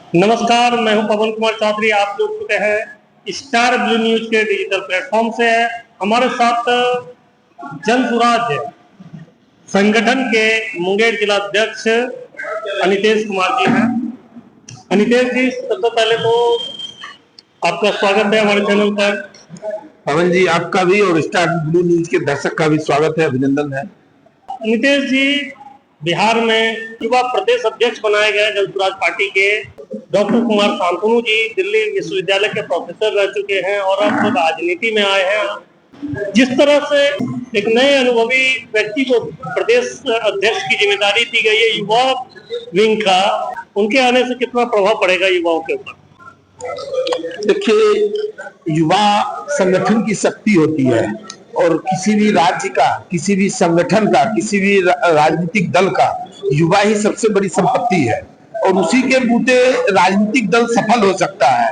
नमस्कार, मैं हूं पवन कुमार चौधरी। आप लोग चुके हैं स्टार ब्लू न्यूज के डिजिटल प्लेटफॉर्म से। हमारे साथ जन सुराज संगठन के मुंगेर जिला अध्यक्ष अनितेश कुमार जी हैं। अनितेश जी, सबसे पहले तो आपका स्वागत है हमारे चैनल पर। पवन जी, आपका भी और स्टार ब्लू न्यूज के दर्शक का भी स्वागत है, अभिनंदन है। अनितेश जी, बिहार में युवा प्रदेश अध्यक्ष बनाए गए जन सुराज पार्टी के डॉक्टर कुमार शांतनु जी दिल्ली विश्वविद्यालय के प्रोफेसर रह चुके हैं और अब राजनीति में आए हैं। जिस तरह से एक नए अनुभवी व्यक्ति को प्रदेश अध्यक्ष की जिम्मेदारी दी गई है युवा विंग का, उनके आने से कितना प्रभाव पड़ेगा युवाओं के ऊपर? देखिए, युवा संगठन की शक्ति होती है और किसी भी राज्य का, किसी भी संगठन का, किसी भी राजनीतिक दल का युवा ही सबसे बड़ी संपत्ति है और उसी के बूते राजनीतिक दल सफल हो सकता है।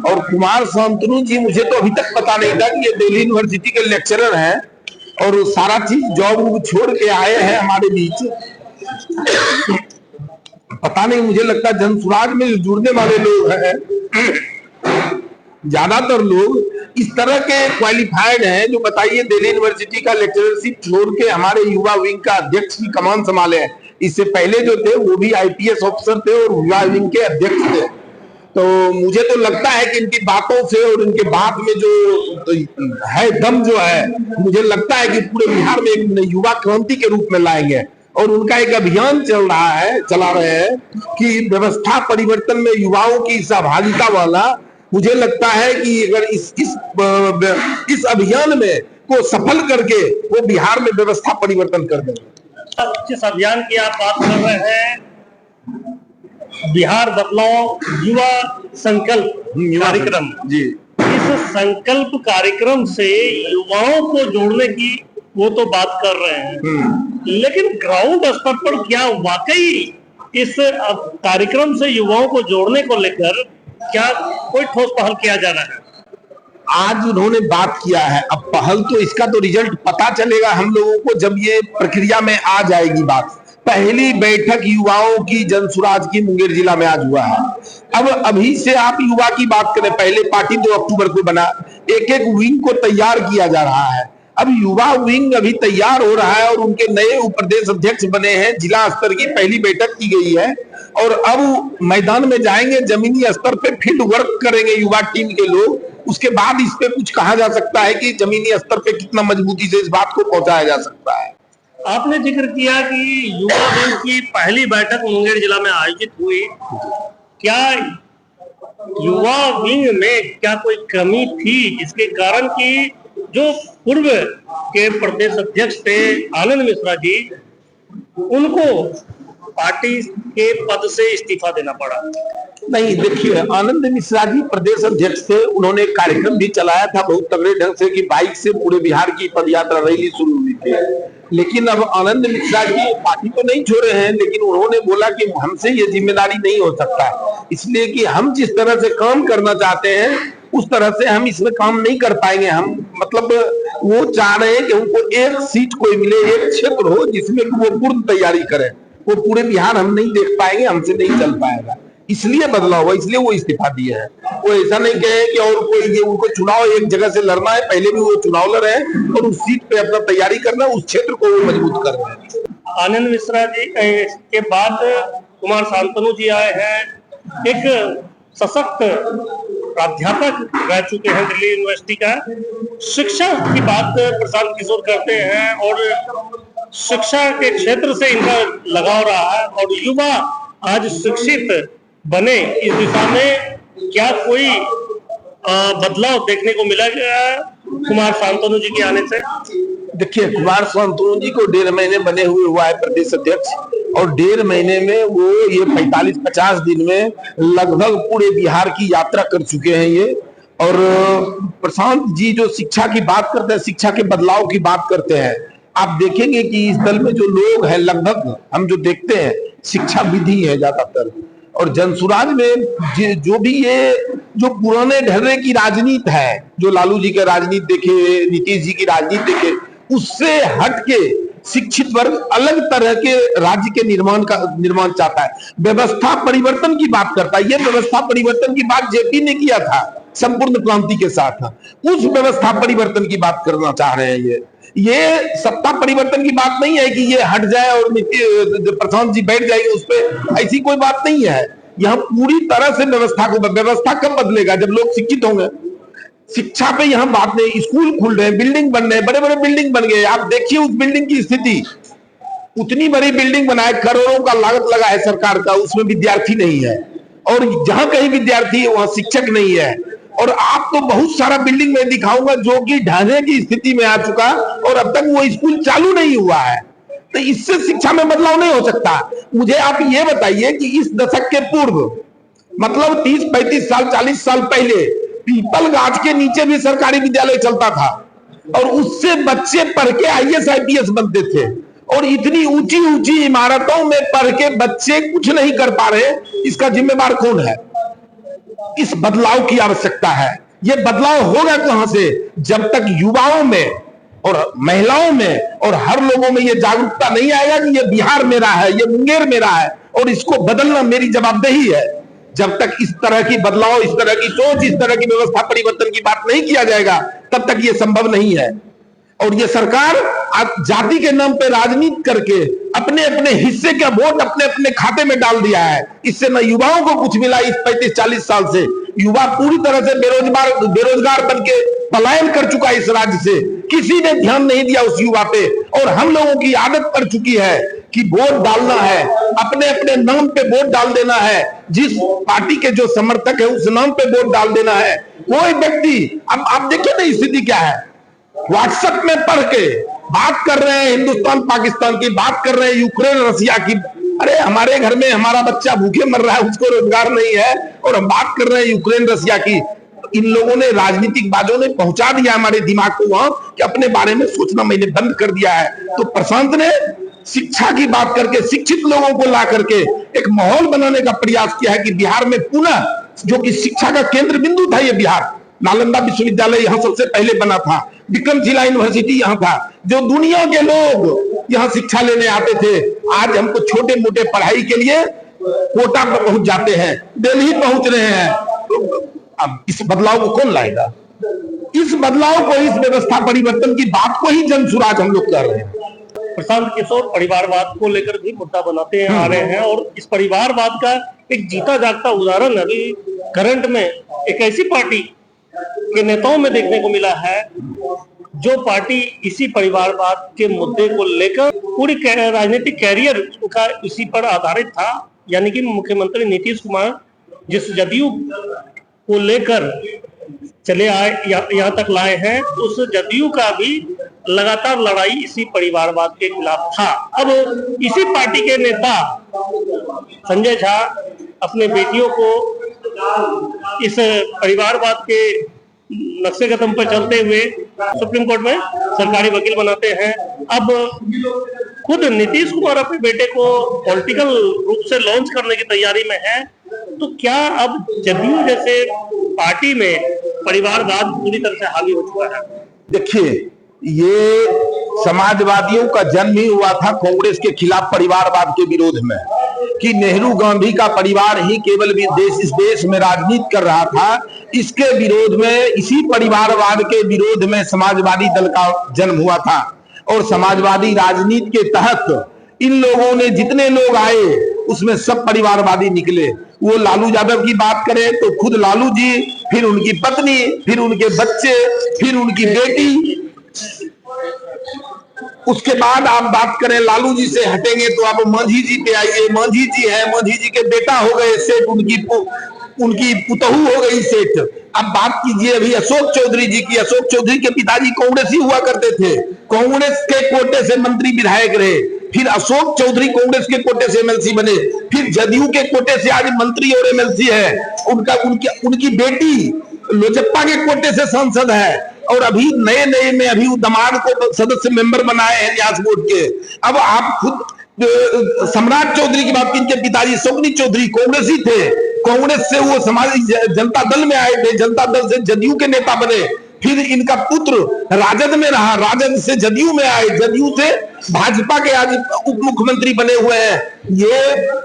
और कुमार शांतनु जी, मुझे तो अभी तक पता नहीं था कि ये दिल्ली यूनिवर्सिटी के लेक्चरर हैं और सारा चीज जॉब छोड़ के आए हैं हमारे बीच। पता नहीं, मुझे लगता है जनसुराज में जुड़ने वाले लोग हैं, ज्यादातर लोग इस तरह के क्वालिफाइड हैं जो बताइए दिल्ली यूनिवर्सिटी का लेक्चरशिप छोड़ के हमारे युवा विंग का अध्यक्ष की कमान संभाले हैं। इससे पहले जो थे वो भी आईपीएस ऑफिसर थे और युवा विंग के अध्यक्ष थे। तो मुझे तो लगता है कि इनकी बातों से और इनके बात में जो है दम जो है, मुझे लगता है कि पूरे बिहार में एक युवा क्रांति के रूप में लाएंगे। और उनका एक अभियान चला रहे हैं कि व्यवस्था परिवर्तन में युवाओं की सहभागिता वाला। मुझे लगता है कि अगर इस अभियान में को सफल करके वो बिहार में व्यवस्था परिवर्तन कर देंगे। जिस अभियान की आप बात कर रहे हैं, बिहार बदलाव युवा संकल्प कार्यक्रम जी, इस संकल्प कार्यक्रम से युवाओं को जोड़ने की वो तो बात कर रहे हैं, लेकिन ग्राउंड स्तर पर क्या वाकई इस कार्यक्रम से युवाओं को जोड़ने को लेकर क्या कोई ठोस पहल किया जा रहा है? आज उन्होंने बात किया है, अब पहल तो इसका तो रिजल्ट पता चलेगा हम लोगों को जब ये प्रक्रिया में आ जाएगी बात। पहली बैठक युवाओं की जनसुराज की मुंगेर जिला में आज हुआ है। अब अभी से आप युवा की बात करें, पहले पार्टी 2 अक्टूबर को बना, एक एक विंग को तैयार किया जा रहा है। अब युवा विंग अभी तैयार हो रहा है और उनके नए प्रदेश अध्यक्ष बने हैं। जिला स्तर की पहली बैठक की गई है और अब मैदान में जाएंगे, जमीनी स्तर पे फील्ड वर्क करेंगे युवा टीम के लोग। उसके बाद इस पे कुछ कहा जा सकता है कि जमीनी स्तर पे कितना मजबूती से इस बात को पहुंचाया जा सकता है। आपने जिक्र किया कि युवा विंग की पहली बैठक मुंगेर जिला में आयोजित हुई। क्या युवा विंग में क्या कोई कमी थी जिसके कारण कि जो पूर्व के प्रदेश अध्यक्ष थे आनंद मिश्रा जी, उनको पार्टी के पद से इस्तीफा देना पड़ा? नहीं, देखिए, आनंद मिश्रा जी प्रदेश अध्यक्ष थे, उन्होंने कार्यक्रम भी चलाया था बहुत तगड़े ढंग से कि बाइक से पूरे बिहार की पदयात्रा रैली शुरू हुई थी। लेकिन अब आनंद मिश्रा जी पार्टी तो नहीं छोड़े हैं, लेकिन उन्होंने बोला कि हमसे ये जिम्मेदारी नहीं हो सकता है, इसलिए कि हम जिस तरह से काम करना चाहते हैं उस तरह से हम इसमें काम नहीं कर पाएंगे। हम मतलब वो चाह रहे हैं कि उनको एक सीट कोई मिले, एक क्षेत्र हो जिसमें वो पूर्ण तैयारी करें। वो पूरे बिहार हम नहीं देख पाएंगे, हमसे नहीं चल पाएगा, इसलिए बदलाव हुआ, इसलिए वो इस्तीफा दिए हैं। वो ऐसा नहीं कहे कि और कोई ये उनको चुनाव एक जगह से लड़ना है, पहले भी वो चुनाव लड़े हैं और उस सीट पे अपना तैयारी करना, उस क्षेत्र को वो मजबूत कर रहे हैं। आनंद मिश्रा जी के बाद कुमार शांतनु जी आए हैं, एक सशक्त प्राध्यापक रह चुके हैं दिल्ली यूनिवर्सिटी का। शिक्षा की बात प्रशांत किशोर करते हैं और शिक्षा के क्षेत्र से इनका लगाव रहा है और युवा आज शिक्षित बने, इस दिशा में क्या कोई बदलाव देखने को मिला कुमार शांतनु जी के आने से? देखिए, कुमार शांतनु जी को 1.5 महीने बने हुआ है प्रदेश अध्यक्ष और 1.5 महीने में वो ये 45-50 दिन में लगभग पूरे बिहार की यात्रा कर चुके हैं ये। और प्रशांत जी जो शिक्षा की बात करते हैं, शिक्षा के बदलाव की बात करते हैं, आप देखेंगे कि इस दल में जो लोग हैं लगभग हम जो देखते हैं शिक्षा विधि है ज्यादातर। और जनसुराज में जो भी ये जो पुराने ढर्रे की राजनीति है, जो लालू जी की राजनीति देखे, नीतीश जी की राजनीति देखे, उससे हट के शिक्षित वर्ग अलग तरह के राज्य के निर्माण चाहता है, व्यवस्था परिवर्तन की बात करता है। यह व्यवस्था परिवर्तन की बात जेपी ने किया था संपूर्ण क्रांति के साथ, उस व्यवस्था परिवर्तन की बात करना चाह रहे हैं। ये सत्ता परिवर्तन की बात नहीं है कि ये हट जाए और प्रशांत जी बैठ जाएंगे उस पर, ऐसी कोई बात नहीं है। यहां पूरी तरह से व्यवस्था कब बदलेगा? जब लोग शिक्षित होंगे। शिक्षा पे यहां बात नहीं, स्कूल खुल रहे हैं, बिल्डिंग बन रहे हैं, बड़े बड़े बिल्डिंग बन गए। आप देखिए उस बिल्डिंग की स्थिति, उतनी बड़ी बिल्डिंग बनाए, करोड़ों का लागत लगा है सरकार का, उसमें विद्यार्थी नहीं है, और जहां कहीं विद्यार्थी है वहां शिक्षक नहीं है। और आप तो बहुत सारा बिल्डिंग में दिखाऊंगा जो कि ढहने की स्थिति में आ चुका, और अब तक वो स्कूल चालू नहीं हुआ है। तो इससे शिक्षा में बदलाव नहीं हो सकता। मुझे आप ये बताइए कि इस दशक के पूर्व, मतलब 30-35 साल 40 साल पहले पीपल गाछ के नीचे भी सरकारी विद्यालय चलता था, और उससे बच्चे पढ़ के IAS IPS बनते थे। और इतनी ऊंची ऊंची इमारतों में पढ़ के बच्चे कुछ नहीं कर पा रहे, इसका जिम्मेदार कौन है? इस बदलाव की आवश्यकता है। यह बदलाव होगा कहां से? जब तक युवाओं में और महिलाओं में और हर लोगों में यह जागरूकता नहीं आएगा कि यह बिहार मेरा है, यह मुंगेर मेरा है और इसको बदलना मेरी जवाबदेही है। जब तक इस तरह की बदलाव, इस तरह की सोच, इस तरह की व्यवस्था परिवर्तन की बात नहीं किया जाएगा, तब तक यह संभव नहीं है। और ये सरकार जाति के नाम पे राजनीति करके अपने अपने हिस्से का वोट अपने अपने खाते में डाल दिया है। इससे न युवाओं को कुछ मिला। इस 35-40 साल से युवा पूरी तरह से बेरोजगार बन के पलायन कर चुका है इस राज्य से। किसी ने ध्यान नहीं दिया उस युवा पे, और हम लोगों की आदत पड़ चुकी है कि वोट डालना है, अपने अपने नाम पे वोट डाल देना है, जिस पार्टी के जो समर्थक है उस नाम पे वोट डाल देना है। कोई व्यक्ति, अब आप देखिए ना स्थिति क्या है, व्हाट्सएप में पढ़ के बात कर रहे हैं हिंदुस्तान पाकिस्तान की, बात कर रहे हैं यूक्रेन रसिया की। अरे हमारे घर में हमारा बच्चा भूखे मर रहा है, उसको रोजगार नहीं है, और हम बात कर रहे हैं यूक्रेन रसिया की। इन लोगों ने, राजनीतिक बाजों ने पहुंचा दिया हमारे दिमाग को वहां कि अपने बारे में सोचना मैंने बंद कर दिया है। तो प्रशांत ने शिक्षा की बात करके शिक्षित लोगों को ला करके एक माहौल बनाने का प्रयास किया है कि बिहार में पुनः, जो कि शिक्षा का केंद्र बिंदु था ये बिहार, नालंदा विश्वविद्यालय यहां सबसे पहले बना था, विक्रमशिला यूनिवर्सिटी यहां था, जो दुनिया के लोग यहां शिक्षा लेने आते थे, आज हमको छोटे मोटे पढ़ाई के लिए कोटा पर पहुंच जाते हैं, दिल्ली पहुंच रहे हैं। तो अब इस बदलाव को कौन लाएगा? इस बदलाव को, इस व्यवस्था परिवर्तन की बात को ही जन सुराज हम लोग कर रहे हैं। प्रशांत किशोर परिवारवाद को लेकर भी मुद्दा बनाते आ रहे हैं, और इस परिवारवाद का एक जीता जागता उदाहरण अभी करंट में एक ऐसी पार्टी के नेताओं में देखने को मिला है जो पार्टी इसी परिवारवाद के मुद्दे को लेकर पूरी राजनीतिक कैरियर का इसी पर आधारित था। यानी कि मुख्यमंत्री नीतीश कुमार जिस जदयू को लेकर चले आए, यहाँ तक लाए हैं, उस जदयू का भी लगातार लड़ाई इसी परिवारवाद के खिलाफ था। अब इसी पार्टी के नेता संजय झा अपने बेटियों को इस परिवारवाद के नक्शे कदम पर चलते हुए सुप्रीम कोर्ट में सरकारी वकील बनाते हैं। अब खुद नीतीश कुमार अपने बेटे को पॉलिटिकल रूप से लॉन्च करने की तैयारी में है। तो क्या अब जदयू जैसे पार्टी में परिवारवाद पूरी तरह से हावी हो चुका है? देखिए, ये समाजवादियों का जन्म ही हुआ था कांग्रेस के खिलाफ परिवारवाद के विरोध में, कि नेहरू गांधी का परिवार ही केवल इस देश में राजनीति कर रहा था। इसके विरोध में, इसी परिवारवाद के विरोध में समाजवादी दल का जन्म हुआ था। और समाजवादी राजनीति के तहत इन लोगों ने, जितने लोग आए उसमें सब परिवारवादी निकले। वो लालू यादव की बात करें तो खुद लालू जी, फिर उनकी पत्नी, फिर उनके बच्चे, फिर उनकी बेटी। उसके बाद आप बात करें लालू जी से हटेंगे तो आप मांझी जी पे आइए। मांझी जी है, मांझी जी के बेटा हो गए सेठ, उनकी पुतहू हो गई सेठ। अब बात कीजिए अभी अशोक चौधरी जी की। अशोक चौधरी के पिताजी कांग्रेसी हुआ करते थे, कांग्रेस के कोटे से मंत्री विधायक रहे, फिर अशोक चौधरी कांग्रेस के कोटे से एमएलसी बने, फिर जदयू के कोटे से आज मंत्री और एमएलसी है। उनकी बेटी लोजप्पा के कोटे से सांसद है, और अभी नए में अभी दमाद को सदस्य मेंबर बनाए हैं न्यास बोर्ड के। अब आप खुद सम्राट चौधरी की बात, इनके पिताजी शोकनी चौधरी कांग्रेसी थे, कांग्रेस से वो समाज जनता दल में आए थे, जनता दल से जदयू के नेता बने, फिर इनका पुत्र राजद में रहा, राजद से जदयू में आए, जदयू से भाजपा के आज उप मुख्यमंत्री बने हुए हैं। ये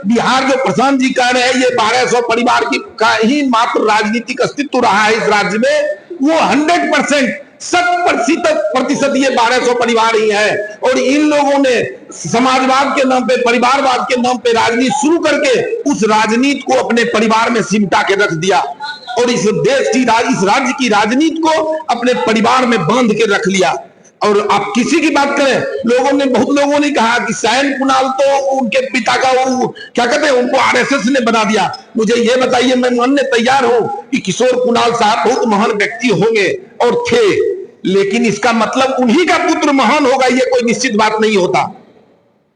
बिहार जो प्रशांत जी कह रहे हैं, ये 1200 परिवार की का ही मात्र राजनीतिक अस्तित्व रहा है इस राज्य में, वो 100% 100% ये 1200 परिवार ही है। और इन लोगों ने समाजवाद के नाम पे, परिवारवाद के नाम पे राजनीति शुरू करके उस राजनीति को अपने परिवार में सिमटा के रख दिया और इस देश की, इस राज्य की राजनीति को अपने परिवार में बांध के रख लिया। और आप किसी की बात करें, बहुत लोगों ने कहा कि सायन कुणाल तो उनके पिता का वो क्या कहते हैं, उनको आरएसएस ने बना दिया। मुझे ये बताइए, मैं मानने तैयार हूं कि किशोर कुणाल साहब बहुत महान व्यक्ति होंगे और थे, लेकिन इसका मतलब उन्हीं का पुत्र महान होगा ये कोई निश्चित बात नहीं होता।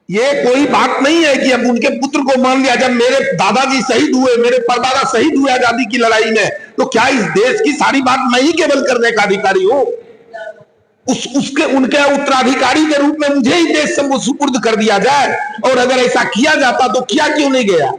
ये कोई बात नहीं है कि अब उनके पुत्र को मान लिया। जब मेरे दादाजी शहीद हुए, मेरे परदादा शहीद हुए आजादी की लड़ाई में, तो क्या इस देश की सारी बात मैं ही केवल करने का अधिकारी हूं? उनके उत्तराधिकारी के रूप में मुझे ही देश से सुपुर्द कर दिया जाए, और अगर ऐसा किया जाता तो किया क्यों नहीं गया?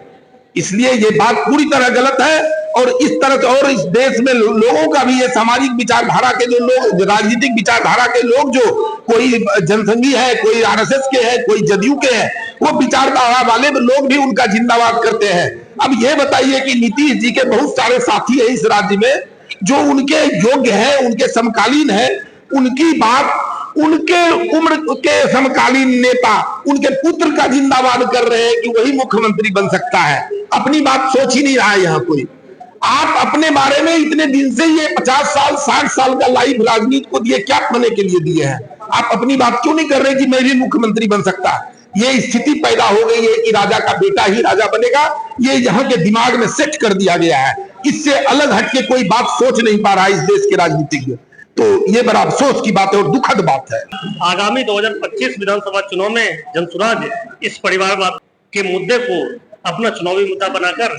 इसलिए ये बात पूरी तरह गलत है। और इस तरह से, और इस देश में लोगों का भी, ये सामाजिक विचारधारा के जो लोग, राजनीतिक विचारधारा के लोग, जो कोई जनसंघी है, कोई आरएसएस के है, कोई जदयू के है, वो विचारधारा वाले लोग भी उनका जिंदाबाद करते हैं। अब ये बताइए कि नीतीश जी के बहुत सारे साथी है इस राज्य में जो उनके योग्य है, उनके समकालीन है, उनकी बात उनके उम्र के समकालीन नेता उनके पुत्र का जिंदाबाद कर रहे हैं कि वही मुख्यमंत्री बन सकता है। अपनी बात सोच ही नहीं रहा है यहाँ कोई। आप अपने बारे में इतने दिन से ये 50 साल 60 साल का लाइफ राजनीति को दिए, क्या करने के लिए दिए हैं? आप अपनी बात क्यों नहीं कर रहे कि मैं भी मुख्यमंत्री बन सकता है? ये स्थिति पैदा हो गई है कि राजा का बेटा ही राजा बनेगा, ये यहाँ के दिमाग में सेट कर दिया गया है। इससे अलग हटके कोई बात सोच नहीं पा रहा है इस देश के राजनीतिज्ञ। तो ये बड़ा अफसोस की बात है और दुखद बात है। आगामी 2025 विधानसभा चुनाव में जनसुराज इस परिवारवाद के मुद्दे को अपना चुनावी मुद्दा बनाकर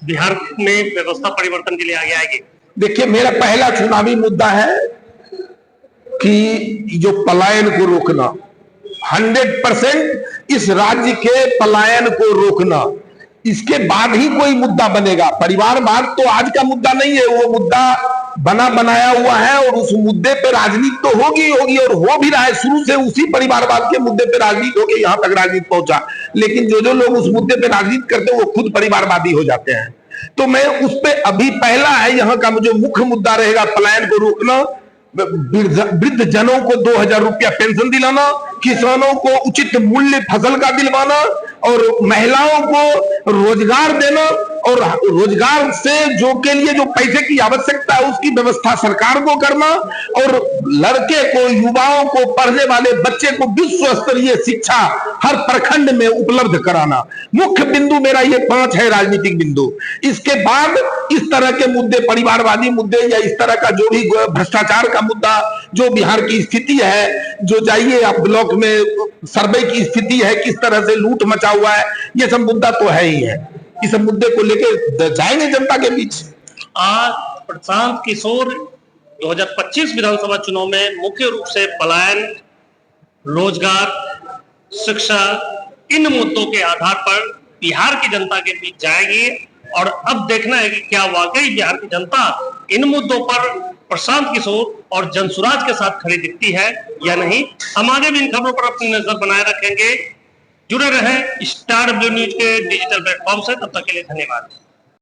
बिहार में व्यवस्था परिवर्तन के लिए आगे आएगी। देखिए, मेरा पहला चुनावी मुद्दा है कि जो पलायन को रोकना, 100% इस राज्य के पलायन को रोकना, इसके बाद ही कोई मुद्दा बनेगा। परिवारवाद तो आज का मुद्दा नहीं है, वो मुद्दा बना बनाया हुआ है और उस मुद्दे पे राजनीति तो होगी और हो भी रहा है। शुरू से उसी परिवारवाद के मुद्दे पे राजनीति होगी, यहाँ तक राजनीति पहुंचा। लेकिन जो लोग उस मुद्दे पे राजनीति करते हैं वो खुद परिवारवादी हो जाते हैं। तो मैं उस पे अभी पहला है यहाँ का जो मुख्य मुद्दा रहेगा, पलायन को रोकना, वृद्ध जनों को 2000 रुपया पेंशन दिलाना, किसानों को उचित मूल्य फसल का दिलवाना और महिलाओं को रोजगार देना, और रोजगार से जो के लिए जो पैसे की आवश्यकता है उसकी व्यवस्था सरकार को करना, और लड़के को, युवाओं को, पढ़ने वाले बच्चे को विश्व स्तरीय शिक्षा हर प्रखंड में उपलब्ध कराना। मुख्य बिंदु मेरा ये 5 है राजनीतिक बिंदु। इसके बाद इस तरह के मुद्दे, परिवारवादी मुद्दे या इस तरह का जो भी भ्रष्टाचार का मुद्दा, जो बिहार की स्थिति है, जो जाइए आप ब्लॉक में सर्वे की स्थिति है, किस तरह से लूट मचा हुआ है, ये सब मुद्दा तो है ही है। इस मुद्दे को लेके जाएंगे जनता के बीच। आज प्रशांत किशोर 2025 विधानसभा चुनाव में मुख्य रूप से पलायन, रोजगार, शिक्षा, इन मुद्दों के आधार पर बिहार की जनता के बीच जाएगी। और अब देखना है कि क्या वाकई बिहार की जनता इन मुद्दों पर प्रशांत किशोर और जनसुराज के साथ खड़ी दिखती है या नहीं। हम आगे भी इन खबरों पर अपनी नजर बनाए रखेंगे। जुड़े रहें स्टार W न्यूज के डिजिटल प्लेटफॉर्म से। तब तक के लिए धन्यवाद।